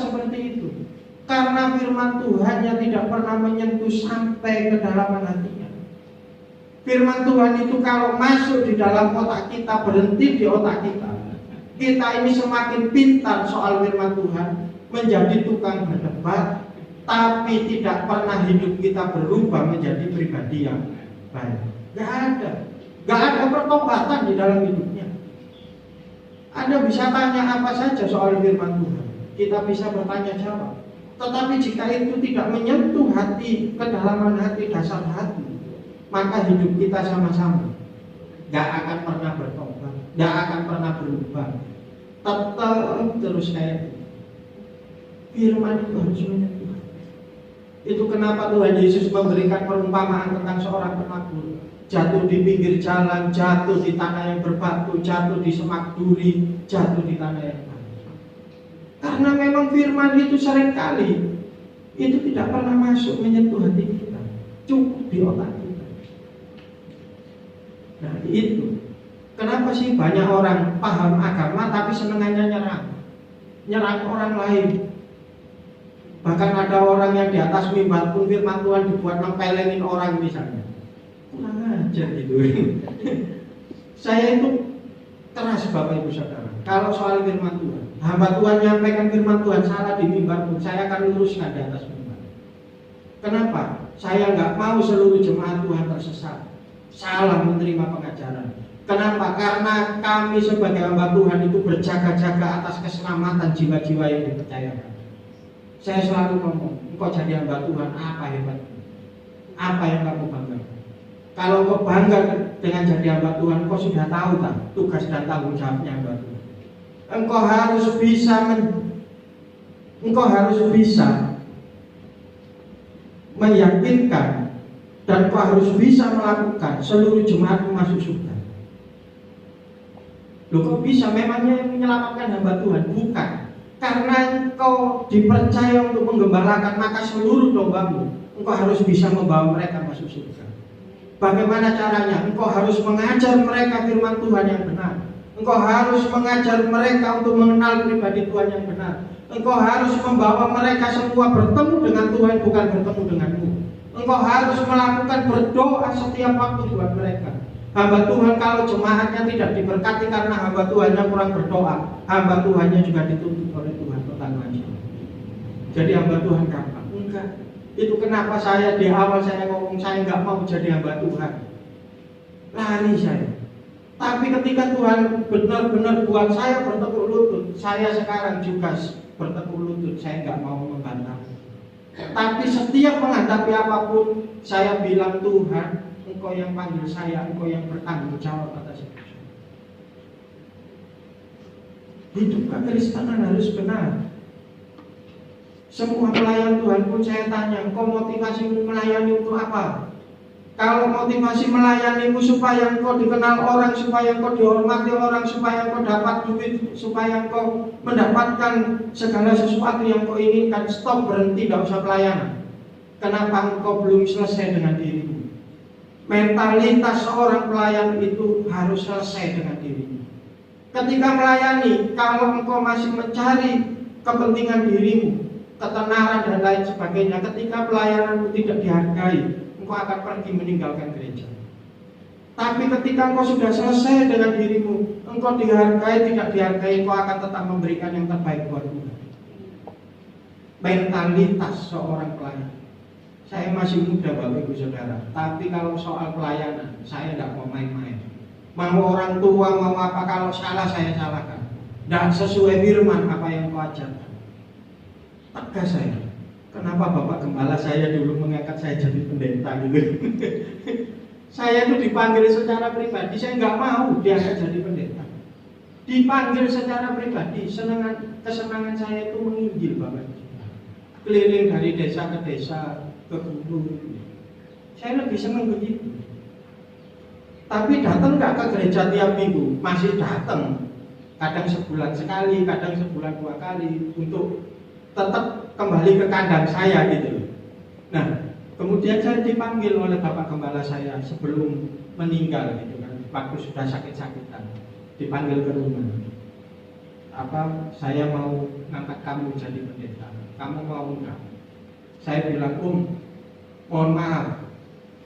seperti itu? Karena firman Tuhan yang tidak pernah menyentuh sampai kedalaman hatinya. Firman Tuhan itu kalau masuk di dalam otak kita, berhenti di otak kita, kita ini semakin pintar soal firman Tuhan, menjadi tukang berdebat, tapi tidak pernah hidup kita berubah menjadi pribadi yang baik. Gak ada pertobatan di dalam hidupnya. Anda bisa tanya apa saja soal firman Tuhan, kita bisa bertanya jawab. Tetapi jika itu tidak menyentuh hati, kedalaman hati, dasar hati, maka hidup kita sama-sama gak akan pernah bertobat, gak akan pernah berubah, tetap terus kayak firman itu harus menyentuh. Itu kenapa Tuhan Yesus memberikan perumpamaan tentang seorang penabur jatuh di pinggir jalan, jatuh di tanah yang berbatu, jatuh di semak duri, jatuh di tanah yang panas. Karena memang firman itu seringkali itu tidak pernah masuk menyentuh hati kita, cukup di otak kita. Nah itu kenapa sih banyak orang paham agama tapi senengannya nyerang orang lain. Bahkan ada orang yang di atas mimbar pun firman Tuhan dibuat nempelengin orang misalnya. Kurang ajar gitu. Saya itu keras Bapak Ibu Saudara. Kalau soal firman Tuhan, hamba Tuhan menyampaikan firman Tuhan salah di mimbar pun saya akan luruskan di atas mimbar. Kenapa? Saya nggak mau seluruh jemaat Tuhan tersesat, salah menerima pengajaran. Kenapa? Karena kami sebagai hamba Tuhan itu berjaga-jaga atas keselamatan jiwa-jiwa yang dipercayakan. Saya selalu ngomong, engkau jadi hamba Tuhan, apa hebatnya? Apa yang kamu banggakan? Kalau engkau bangga dengan jadi hamba Tuhan, engkau sudah tahu tak tugas dan tanggung jawabnya hamba Tuhan. Engkau harus bisa meyakinkan dan engkau harus bisa melakukan seluruh jemaatmu masuk surga. Loh kok bisa? Memangnya yang menyelamatkan hamba Tuhan? Bukan. Karena engkau dipercaya untuk menggembalakan, maka seluruh dombamu engkau harus bisa membawa mereka masuk surga. Bagaimana caranya? Engkau harus mengajar mereka firman Tuhan yang benar. Engkau harus mengajar mereka untuk mengenal pribadi Tuhan yang benar. Engkau harus membawa mereka semua bertemu dengan Tuhan, bukan bertemu denganmu. Engkau harus melakukan berdoa setiap waktu buat mereka. Hamba Tuhan kalau jemaatnya tidak diberkati karena hamba Tuhannya kurang berdoa, hamba Tuhannya juga dituntut oleh Tuhan tentang masalah. Jadi hamba Tuhan gampang? Enggak. Itu kenapa saya di awal saya ngomong saya nggak mau jadi hamba Tuhan, lari saya. Tapi ketika Tuhan benar-benar buat saya bertekuk lutut, saya sekarang juga bertekuk lutut. Saya nggak mau membantah. Tapi setiap menghadapi apapun, saya bilang Tuhan, Engkau yang panggil saya, Engkau yang bertanggung jawab atas itu. Hidup kekristenan harus benar. Semua pelayan Tuhan pun saya tanya, engkau motivasimu melayani untuk apa? Kalau motivasi melayanimu supaya engkau dikenal orang, supaya engkau dihormati orang, supaya engkau dapat duit, supaya engkau mendapatkan segala sesuatu yang engkau inginkan, stop, berhenti, tidak usah pelayanan. Kenapa engkau belum selesai dengan dirimu? Mentalitas seorang pelayan itu harus selesai dengan dirimu. Ketika melayani, kalau engkau masih mencari kepentingan dirimu, ketenaran dan lain sebagainya, ketika pelayananmu tidak dihargai, engkau akan pergi meninggalkan gereja. Tapi ketika engkau sudah selesai dengan dirimu, engkau dihargai, tidak dihargai, engkau akan tetap memberikan yang terbaik buat Tuhan. Mentalitas seorang pelayan. Saya masih muda Bapak Ibu Saudara, tapi kalau soal pelayanan, saya tidak mau main-main. Mau orang tua, mau apa, kalau salah saya salahkan. Tidak sesuai firman apa yang kau ajarkan. Tegas saya. Kenapa Bapak Gembala saya dulu mengangkat saya jadi pendeta gitu? Saya itu dipanggil secara pribadi, saya nggak mau diangkat jadi pendeta. Dipanggil secara pribadi, kesenangan saya itu menginjil Bapak. Keliling dari desa ke desa, ke gunung. Saya lebih senang begitu. Tapi datang nggak ke gereja tiap minggu? Masih datang. Kadang sebulan sekali, kadang sebulan 2 kali untuk tetap kembali ke kandang saya gitu. Nah, kemudian saya dipanggil oleh Bapak Gembala saya sebelum meninggal gitu kan, waktu sudah sakit-sakitan, dipanggil ke rumah. saya mau ngangkat kamu jadi pendeta, kamu mau enggak? Saya bilang, mohon maaf,